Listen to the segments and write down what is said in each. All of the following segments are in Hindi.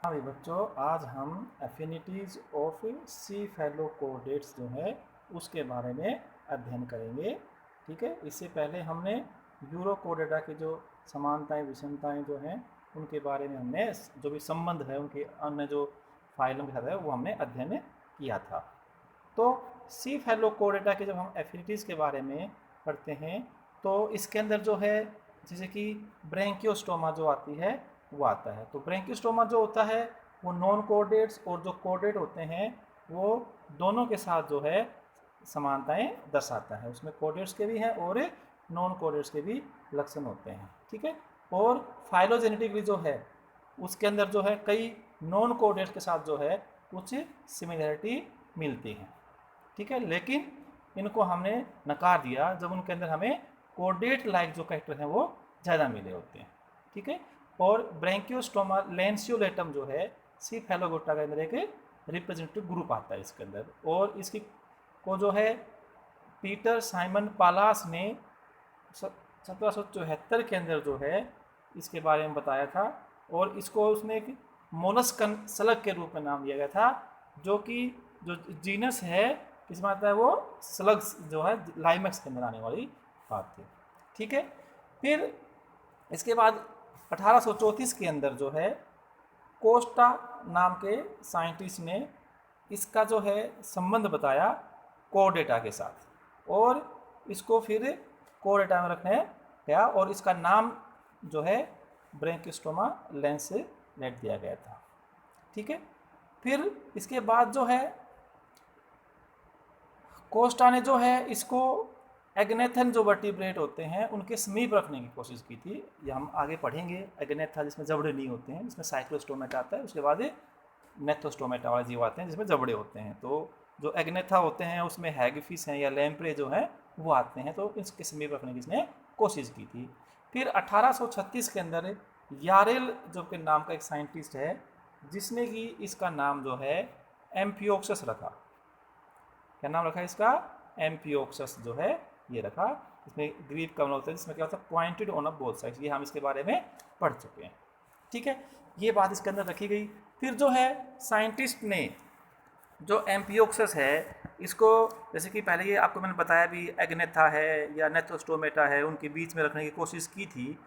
हाँ भाई बच्चों, आज हम एफिनिटीज़ ऑफ सीफेलोकोडेट्स जो है उसके बारे में अध्ययन करेंगे। ठीक है, इससे पहले हमने यूरोकोडेटा की जो समानताएं विषमताएं जो हैं उनके बारे में हमने जो भी संबंध है उनके अन्य जो फाइलों के साथ है वो हमने अध्ययन किया था। तो सीफेलोकोडेटा के जब हम एफिनिटीज़ के बारे में पढ़ते हैं तो इसके अंदर जो है जैसे कि ब्रेंकियोस्टोमा जो आती है वो आता है। तो ब्रेंकियोस्टोमा जो होता है वो नॉन कोडेट्स और जो कोडेट होते हैं वो दोनों के साथ जो है समानताएं दर्शाता है। उसमें कोडेट्स के भी हैं और नॉन कोडेट्स के भी लक्षण होते हैं। ठीक है, और फाइलोजेनेटिकली जो है उसके अंदर जो है कई नॉन कोडेट्स के साथ जो है कुछ सिमिलरिटी मिलती है। ठीक है, लेकिन इनको हमने नकार दिया जब उनके अंदर हमें कोडेट लाइक जो कैरेक्टर हैं वो ज़्यादा मिले होते हैं। ठीक है, और ब्रेंकियोस्टोमा लैंसियोलेटम जो है सीफेलोकोडेटा के अंदर एक रिप्रेजेंटेटिव ग्रुप आता है इसके अंदर, और इसकी को जो है पीटर साइमन पालास ने 1774 के अंदर जो है इसके बारे में बताया था, और इसको उसने एक मोलस्कन स्लग के रूप में नाम दिया गया था, जो कि जो जीनस है किसमें आता है वो स्लग्स जो है लाइमैक्स के अंदर आने वाली बात थी। ठीक है, फिर इसके बाद 1834 के अंदर जो है कोस्टा नाम के साइंटिस्ट ने इसका जो है संबंध बताया कोडेटा के साथ, और इसको फिर कोडेटा में रखने गया और इसका नाम जो है ब्रेंकियोस्टोमा लैंसियोलेटम दिया गया था। ठीक है, फिर इसके बाद जो है कोस्टा ने जो है इसको एग्नेथन जो वर्टिब्रेट होते हैं उनके समीप रखने की कोशिश की थी। ये हम आगे पढ़ेंगे। एग्नेथा जिसमें जबड़े नहीं होते हैं, इसमें साइक्लोस्टोमेटा आता है, उसके बाद नेथोस्टोमेटा वाले जीव आते हैं जिसमें जबड़े होते हैं। तो जो एग्नेथा होते हैं उसमें हैगफिश हैं या लैम्प्रे जो हैं वो आते हैं, तो इसके समीप रखने की इसने कोशिश की थी। फिर 1836 के अंदर यारेल जो के नाम का एक साइंटिस्ट है जिसने कि इसका नाम जो है एम्फियोक्सस रखा। क्या नाम रखा इसका? एम्फियोक्सस जो है ये रखा। इसमें ग्रीप का होता है जिसमें क्या होता है pointed on up both sides, ये हम इसके बारे में पढ़ चुके हैं। ठीक है, ये बात इसके अंदर रखी गई। फिर जो है साइंटिस्ट ने जो एम्फियोक्सस है इसको, जैसे कि पहले ये आपको मैंने बताया भी एग्नेथा है या नेथोस्टोमेटा है, उनके बीच में रखने की कोशिश की थी,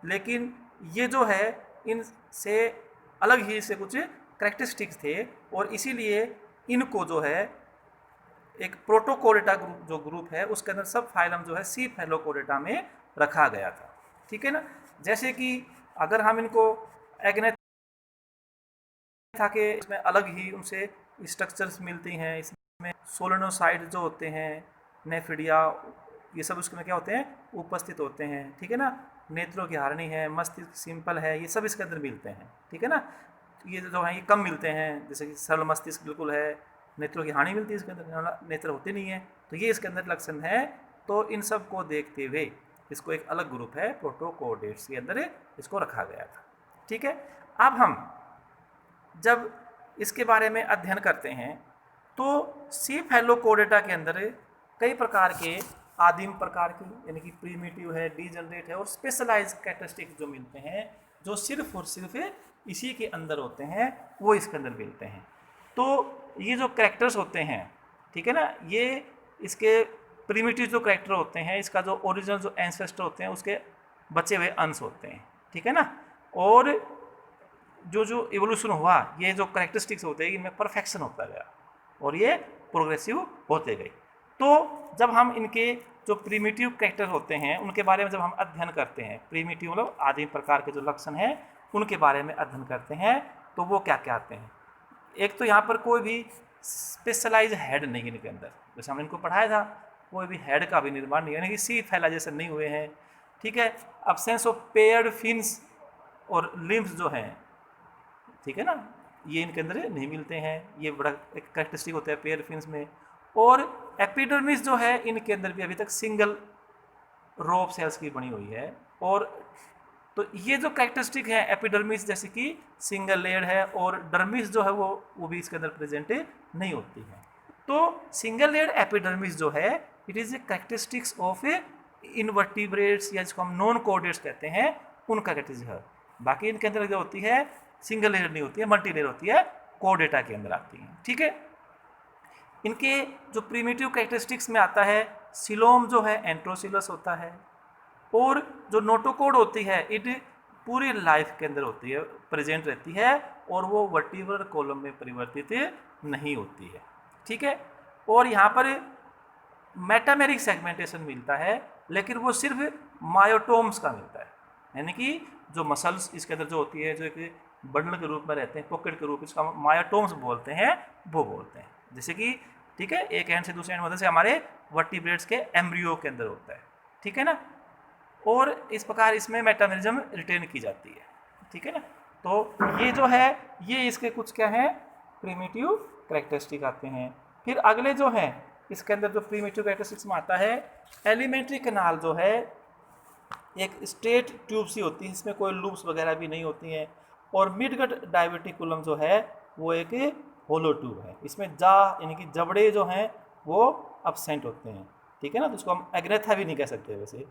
लेकिन ये जो है इनसे अलग ही से कुछ कैरेक्टरिस्टिक्स थे, और इसीलिए इनको जो है एक प्रोटोकोडेटा ग्रुप है उसके अंदर सब फाइलम जो है सीफेलोकोडेटा में रखा गया था। ठीक है ना, जैसे कि अगर हम इनको एग्नेथा के इसमें अलग ही उनसे स्ट्रक्चर्स मिलती हैं, इसमें सोलेनोसाइड जो होते हैं, नेफिडिया, ये सब उसमें क्या होते हैं उपस्थित होते हैं। ठीक है ना, नेत्रों की हारनी है, मस्तिष्क सिंपल है, ये सब इसके अंदर मिलते हैं। ठीक है ना, ये जो है ये कम मिलते हैं, जैसे कि सरल मस्तिष्क बिल्कुल है, नेत्रों की हानि मिलती है इसके अंदर, नेत्र होते नहीं है, तो ये इसके अंदर लक्षण है। तो इन सब को देखते हुए इसको एक अलग ग्रुप है प्रोटोकोडेट्स के अंदर इसको रखा गया था। ठीक है, अब हम जब इसके बारे में अध्ययन करते हैं तो सीफेलोकोडेटा के अंदर कई प्रकार के आदिम प्रकार की यानी कि प्रीमिटिव है, डीजनरेट है और स्पेशलाइज कैरेक्टरिस्टिक जो मिलते हैं, जो सिर्फ और सिर्फ इसी के अंदर होते हैं, वो इसके अंदर मिलते हैं। तो ये जो कैरेक्टर्स होते हैं, ठीक है ना, ये इसके प्रीमिटिव जो कैरेक्टर होते हैं, इसका जो ओरिजिनल जो एंसेस्टर होते हैं उसके बचे हुए अंश होते हैं। ठीक है ना, और जो जो इवोल्यूशन हुआ ये जो कैरेक्टरिस्टिक्स होते हैं इनमें परफेक्शन होता गया और ये प्रोग्रेसिव होते गए। तो जब हम इनके जो प्रीमिटिव कैरेक्टर होते हैं उनके बारे में जब हम अध्ययन करते हैं, प्रीमिटिव मतलब आदिम प्रकार के जो लक्षण हैं उनके बारे में अध्ययन करते हैं, तो वो क्या क्या आते हैं। एक तो यहाँ पर कोई भी स्पेशलाइज हेड नहीं है इनके अंदर, जैसे हमने इनको पढ़ाया था, कोई भी हेड का भी निर्माण नहीं है, यानी कि सीफेलाइजेशन नहीं हुए हैं। ठीक है, अब्सेंस ऑफ पेयर्ड फिन्स और लिम्स जो हैं, ठीक है ना, ये इनके अंदर नहीं मिलते हैं, ये बड़ा एक कैरेक्टरिस्टिक होता है पेयर फिन्स में। और एपिडर्मिस जो है इनके अंदर भी अभी तक सिंगल रो ऑफ सेल्स की बनी हुई है, और तो ये जो कैरेक्टरिस्टिक है एपिडर्मिस जैसे कि सिंगल लेयर है, और डर्मिस जो है वो भी इसके अंदर प्रेजेंट नहीं होती है। तो सिंगल लेयर एपिडर्मिस जो है it is a characteristics of invertebrates या जिसको हम नॉन कोऑर्डिनेट्स कहते हैं, उनका कैरेक्टरिस्टिक है। बाकी इनके अंदर जो होती है सिंगल लेयर नहीं होती है, मल्टी लेयर होती है, कोर्डेटा के अंदर आती है। ठीक है, इनके जो प्रीमिटिव कैरेक्टरिस्टिक्स में आता है, सिलोम जो है एंट्रोसिलस होता है, और जो नोटोकोड होती है इट पूरी लाइफ के अंदर होती है, प्रेजेंट रहती है, और वो वर्टिब्रल कॉलम में परिवर्तित नहीं होती है। ठीक है, और यहाँ पर मेटामेरिक सेगमेंटेशन मिलता है, लेकिन वो सिर्फ मायोटोम्स का मिलता है, यानी कि जो मसल्स इसके अंदर जो होती है, जो एक बंडल के रूप में रहते हैं, पॉकेट के रूप में, इसका मायोटोम्स बोलते हैं, वो बोलते हैं। जैसे कि ठीक है, एक एंड से दूसरे एंड मदद से हमारे वर्टिब्रेट्स के एम्ब्रियो के अंदर होता है। ठीक है ना, और इस प्रकार इसमें मेटामेरिज्म रिटेन की जाती है। ठीक है ना, तो ये जो है ये इसके कुछ क्या है, प्रीमिटिव कैरेक्टरिस्टिक आते हैं। फिर अगले जो हैं इसके अंदर जो प्रीमिटिव कैरेक्टरिस्टिक्स में आता है, एलिमेंट्री कैनाल जो है एक स्ट्रेट ट्यूब सी होती है, इसमें कोई लूप्स वगैरह भी नहीं होती हैं, और मिडगट डायवर्टिकुलम जो है वो एक होलो ट्यूब है, इसमें जा यानी कि जबड़े जो हैं वो अब्सेंट होते हैं। ठीक है ना, तो उसको हम एग्नेथा भी नहीं कह सकते वैसे।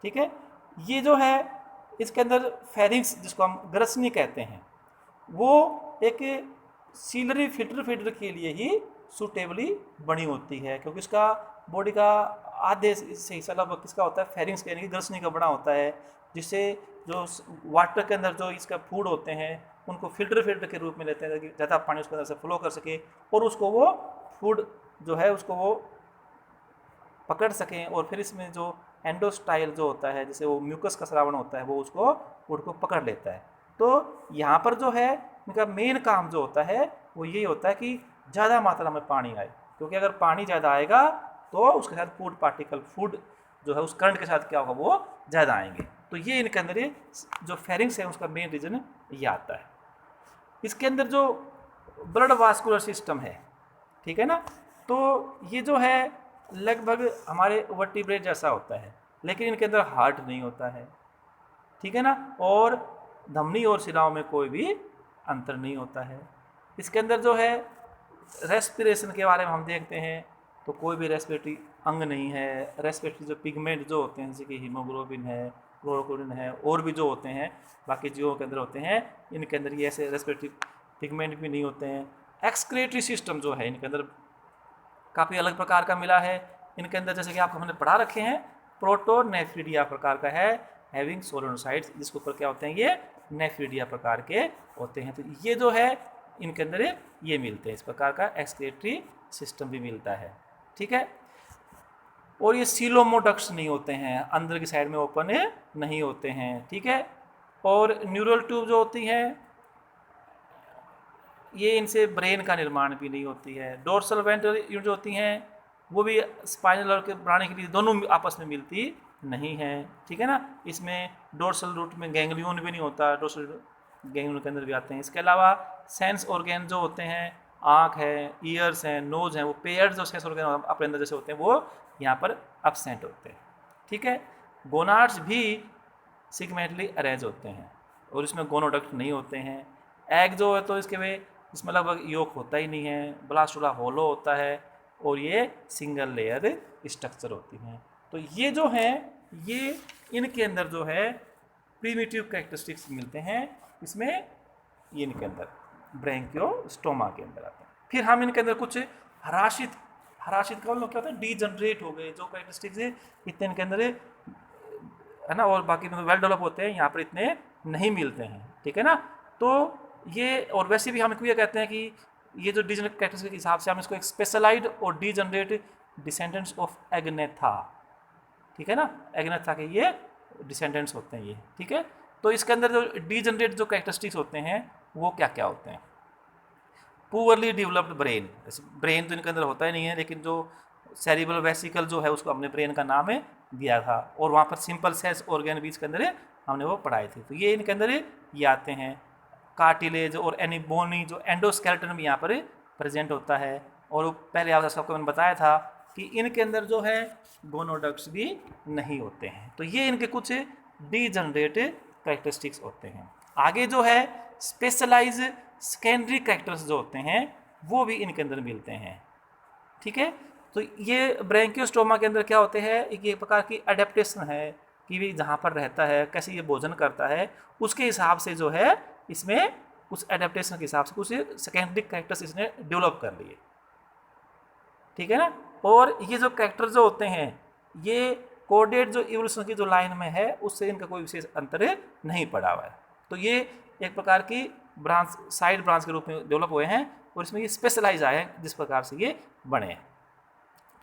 ठीक है, ये जो है इसके अंदर फेरिंग्स जिसको हम ग्रसनी कहते हैं, वो एक सीलरी फिल्टर फीडर के लिए ही सूटेबली बनी होती है, क्योंकि इसका बॉडी का आधे से हिस्सा लगभग किसका होता है, फेरिंग्स यानी कि ग्रसनी का बना होता है, जिससे जो वाटर के अंदर जो इसका फूड होते हैं उनको फिल्टर के रूप में लेते हैं, ताकि ज़्यादा पानी उसके अंदर से फ्लो कर सके, और उसको वो फूड जो है उसको वो पकड़ सकें, और फिर इसमें जो एंडोस्टाइल जो होता है, जैसे वो म्यूकस का स्रावण होता है, वो उसको फूड को पकड़ लेता है। तो यहाँ पर जो है इनका मेन काम जो होता है वो यही होता है कि ज़्यादा मात्रा में पानी आए, क्योंकि अगर पानी ज़्यादा आएगा तो उसके साथ फूड पार्टिकल, फूड जो है उस करंट के साथ क्या होगा, वो ज़्यादा आएंगे। तो ये इनके अंदर जो फेरिंग्स है उसका मेन रीज़न ये आता है। इसके अंदर जो ब्लड वास्कुलर सिस्टम है, ठीक है ना, तो ये जो है लगभग हमारे वर्टिब्रेट जैसा होता है, लेकिन इनके अंदर हार्ट नहीं होता है। ठीक है ना, और धमनी और शिराओं में कोई भी अंतर नहीं होता है। इसके अंदर जो है रेस्पिरेशन के बारे में हम देखते हैं तो कोई भी रेस्पिरेटरी अंग नहीं है। रेस्पिरेटरी जो पिगमेंट जो होते हैं, जैसे कि हीमोग्लोबिन है, क्लोरोक्लोरिन है, और भी जो होते हैं बाकी जीवों के अंदर होते हैं, इनके अंदर ये ऐसे रेस्पिरेटरी पिगमेंट भी नहीं होते हैं। एक्सक्रीटरी सिस्टम जो है इनके अंदर काफ़ी अलग प्रकार का मिला है। इनके अंदर जैसे कि आपको हमने पढ़ा रखे हैं, प्रोटोनेफ्रिडिया प्रकार का है, हैविंग सोलोनोसाइट्स, जिसके ऊपर क्या होते हैं, ये नेफ्रिडिया प्रकार के होते हैं। तो ये जो है इनके अंदर ये मिलते हैं, इस प्रकार का एक्सक्रीटरी सिस्टम भी मिलता है। ठीक है, और ये सीलोमोडक्ट्स नहीं होते हैं, अंदर की साइड में ओपन नहीं होते हैं। ठीक है, और न्यूरल ट्यूब जो होती हैं ये इनसे ब्रेन का निर्माण भी नहीं होती है। डोर्सल वेंट्रल यूनिट जो होती हैं वो भी स्पाइनल और के बनाने के लिए दोनों आपस में मिलती नहीं है। ठीक है ना, इसमें डोर्सल रूट में गैंग्लियन भी नहीं होता, डोर्सल गैंग्लियन के अंदर भी आते हैं। इसके अलावा सेंस ऑर्गेन जो होते हैं, आँख है, ईयर्स हैं, नोज हैं, वो पेयर्ड जो सेंस ऑर्गेन अपने अंदर जैसे होते हैं वो यहाँ पर एब्सेंट होते हैं। ठीक है, गोनाड्स भी सिगमेंटली अरेंज होते हैं और इसमें गोनोडक्ट नहीं होते हैं। एग जो है तो इसके वे इसमें लगभग योक होता ही नहीं है, ब्लास्टुला होलो होता है, और ये सिंगल लेयर स्ट्रक्चर होती हैं। तो ये जो है ये इनके अंदर जो है प्रीमिटिव कैरेक्टरिस्टिक्स मिलते हैं, इसमें ये इनके अंदर ब्रैंकियोस्टोमा के अंदर आते हैं। फिर हम इनके अंदर कुछ हराशित का मतलब क्या होता है, डीजनरेट हो गए जो कैरेक्टरिस्टिक्स इतने इनके अंदर है ना, और बाकी मतलब वेल डेवलप होते हैं, यहाँ पर इतने नहीं मिलते हैं। ठीक है ना, तो ये और वैसे भी हम इसको ये कहते हैं कि ये जो डीजनरेट कैरेक्टरिस्टिक्स के हिसाब से हम इसको एक स्पेशलाइज्ड और डीजनरेट डिसेंडेंट्स ऑफ एग्नेथा, ठीक है ना, एग्नेथा के ये डिसेंडेंट्स होते हैं ये। ठीक है, तो इसके अंदर जो डीजनरेट जो कैरेक्टरिस्टिक्स होते हैं वो क्या क्या होते हैं, पुअरली डेवलप्ड ब्रेन तो इनके अंदर होता ही नहीं है, लेकिन जो सेरिब्रल वेसिकल जो है उसको हमने ब्रेन का नाम दिया था, और वहाँ पर सिंपल सेल्स ऑर्गेन भी इसके अंदर हमने वो पढ़ाए थे। तो ये इनके अंदर ये आते हैं। कार्टिलेज और एनीबोनी जो एंडोस्केलेटन भी यहाँ पर प्रेजेंट होता है, और पहले आपको मैंने बताया था कि इनके अंदर जो है गोनोडक्ट्स भी नहीं होते हैं। तो ये इनके कुछ डीजनरेट कैरेक्टरिस्टिक्स होते हैं। आगे जो है स्पेशलाइज सेकेंडरी कैरेक्टर्स जो होते हैं वो भी इनके अंदर मिलते हैं। ठीक है, तो ये ब्रैंकियोस्टोमा के अंदर क्या होते हैं, एक प्रकार की अडेप्टेशन है कि भी जहाँ पर रहता है, कैसे ये भोजन करता है, उसके हिसाब से जो है इसमें उस एडेप्टेशन के हिसाब से कुछ सेकेंडरी कैरेक्टर्स इसने डेवलप कर लिए, ठीक है ना। और ये जो कैरेक्टर जो होते हैं ये कोडेड जो इवोल्यूशन की जो लाइन में है उससे इनका कोई विशेष अंतर नहीं पड़ा हुआ है। तो ये एक प्रकार की ब्रांच, साइड ब्रांच के रूप में डेवलप हुए हैं और इसमें ये स्पेशलाइज आए हैं जिस प्रकार से ये बने हैं।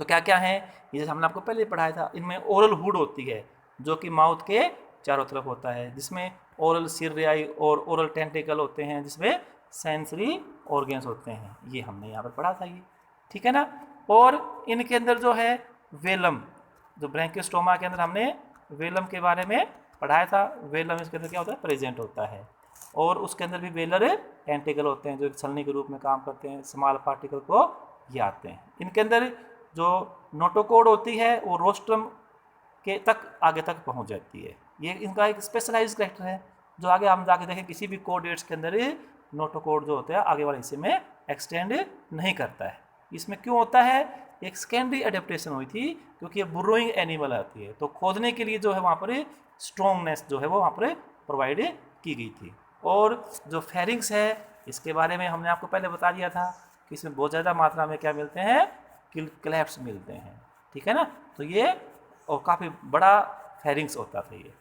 तो क्या क्या है ये, जैसे हमने आपको पहले पढ़ाया था, इनमें ओरल हुड होती है जो कि माउथ के चारों तरफ होता है, जिसमें ओरल सिर्रियाई और ओरल टेंटिकल होते हैं, जिसमें सेंसरी ऑर्गन्स होते हैं। ये हमने यहाँ पर पढ़ा था ये, ठीक है ना। और इनके अंदर जो है वेलम, जो ब्रैंकियोस्टोमा के अंदर हमने वेलम के बारे में पढ़ाया था। वेलम इसके अंदर क्या होता है, प्रेजेंट होता है। और उसके अंदर भी वेलर टेंटिकल होते हैं जो एक छलनी के रूप में काम करते हैं, स्मॉल पार्टिकल को ये आते हैं। इनके अंदर जो नोटोकोड होती है वो रोस्ट्रम के तक आगे तक पहुंच जाती है। ये इनका एक स्पेशलाइज्ड कैरेक्टर है जो आगे हम जाके देखें किसी भी कोडेट्स के अंदर नोटोकोड जो होता है आगे वाले हिस्से में एक्सटेंड नहीं करता है। इसमें क्यों होता है, एक सेकेंडरी एडेप्टेशन हुई थी क्योंकि ये बुर्रोइंग एनिमल आती है, तो खोदने के लिए जो है वहाँ पर स्ट्रॉन्गनेस जो है वो वहाँ पर प्रोवाइड की गई थी। और जो फेरिंग्स है इसके बारे में हमने आपको पहले बता दिया था कि इसमें बहुत ज़्यादा मात्रा में क्या मिलते हैं, क्लैप्स मिलते हैं, ठीक है ना। तो ये और काफ़ी बड़ा फेरिंग्स होता था ये,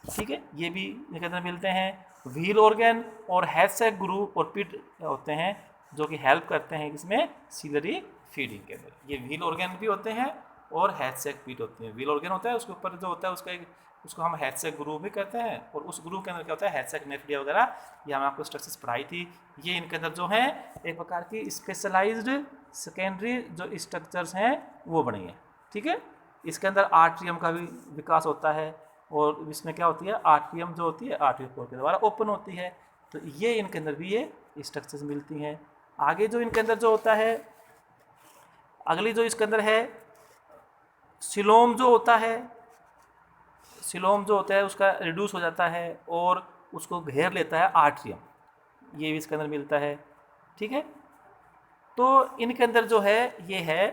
ठीक है। ये भी इनके अंदर मिलते हैं। व्हील ऑर्गन और हैडसैक ग्रूव और पिट होते हैं जो कि हेल्प करते हैं इसमें सीलरी फीडिंग के अंदर। ये व्हील ऑर्गन भी होते हैं और हैडसैक पिट होते हैं। व्हील ऑर्गन होता है उसके ऊपर जो होता है उसका एक, उसको हम हैडसैक ग्रूव भी कहते हैं, और उस ग्रूव के अंदर क्या होता है हैडसैक नेफ्रिया वगैरह, ये हमने आपको स्ट्रक्चर्स पढ़ाई थी। ये इनके अंदर जो है एक प्रकार की स्पेशलाइज्ड सेकेंडरी जो स्ट्रक्चर्स हैं वो बनी है, ठीक है। इसके अंदर आर्ट्रियम का भी विकास होता है और इसमें क्या होती है, आर्ट्रियम जो होती है आर्टरी पोर के द्वारा ओपन होती है। तो ये इनके अंदर भी ये स्ट्रक्चर्स मिलती हैं। आगे जो इनके अंदर जो होता है, अगली जो इसके अंदर है सिलोम जो होता है, सिलोम जो होता है उसका रिड्यूस हो जाता है और उसको घेर लेता है आर्ट्रियम, ये भी इसके अंदर मिलता है, ठीक है। तो इनके अंदर जो है ये है,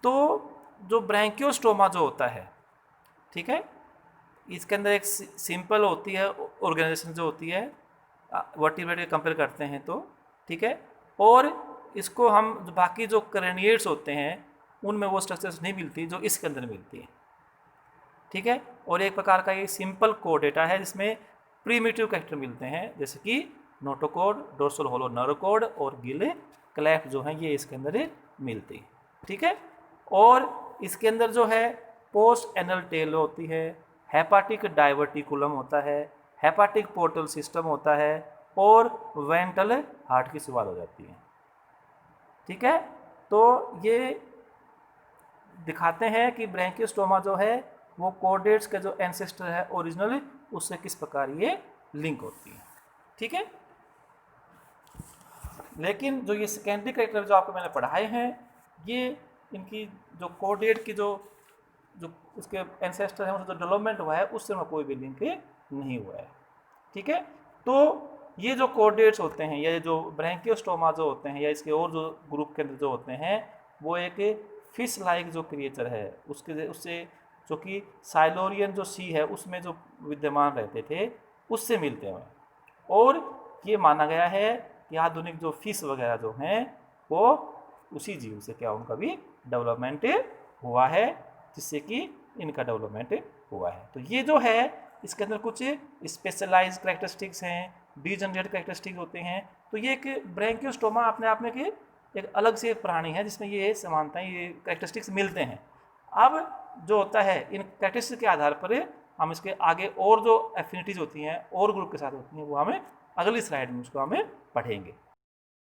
तो जो ब्रैंकियोस्टोमा जो होता है, ठीक है, इसके अंदर एक सिंपल होती है ऑर्गेनाइजेशन जो होती है वर्टिब्रेट के कंपेयर करते हैं तो, ठीक है। और इसको हम जो बाकी जो क्रेनिएट्स होते हैं उनमें वो स्ट्रक्चर्स नहीं मिलती जो इसके अंदर मिलती है, ठीक है। और एक प्रकार का ये सिंपल कोडेटा है जिसमें प्रीमिटिव कैरेक्टर मिलते हैं जैसे कि नोटोकोड, डोर्सल होलो नर्वकोड और गिल क्लैप जो हैं ये इसके अंदर मिलती है, ठीक है। और इसके अंदर जो है पोस्ट एनल टेल होती है, हेपाटिक डाइवर्टिकुलम होता है, हेपाटिक पोर्टल सिस्टम होता है और वेंट्रल हार्ट की शुरुआत हो जाती है, ठीक है। तो ये दिखाते हैं कि ब्रैंकियोस्टोमा जो है वो कोडेट्स का जो एंसेस्टर है ओरिजिनल उससे किस प्रकार ये लिंक होती है, ठीक है। लेकिन जो ये सेकेंडरी कैरेक्टर जो आपको मैंने पढ़ाए हैं ये इनकी जो कोडेट की जो उसके एंसेस्टर हैं उससे जो डेवलपमेंट हुआ है उससे उनका कोई भी लिंक नहीं हुआ है, ठीक है। तो ये जो कोडेट्स होते हैं या जो ब्रैंकियोस्टोमा जो होते हैं या इसके और जो ग्रुप के अंदर जो होते हैं वो एक फिश लाइक जो क्रिएचर है उससे जो कि साइलोरियन जो सी है उसमें जो विद्यमान रहते थे उससे मिलते हैं। और ये माना गया है कि आधुनिक जो फिश वगैरह जो हैं वो उसी जीव से क्या उनका भी डेवलपमेंट हुआ है जिससे कि इनका डेवलपमेंट हुआ है। तो ये जो है इसके अंदर कुछ स्पेशलाइज्ड कैरेक्टरिस्टिक्स हैं, डीजनरेट कैरेक्टरिस्टिक्स होते हैं। तो ये एक ब्रैंकियोस्टोमा अपने आप में एक अलग से प्राणी है जिसमें ये समानताएं, ये कैरेक्टरिस्टिक्स मिलते हैं। अब जो होता है इन कैरेक्टरिस्टिक्स के आधार पर हम इसके आगे और जो एफिनिटीज़ होती हैं और ग्रुप के साथ होती हैं वो हमें अगली स्लाइड में उसको हमें पढ़ेंगे।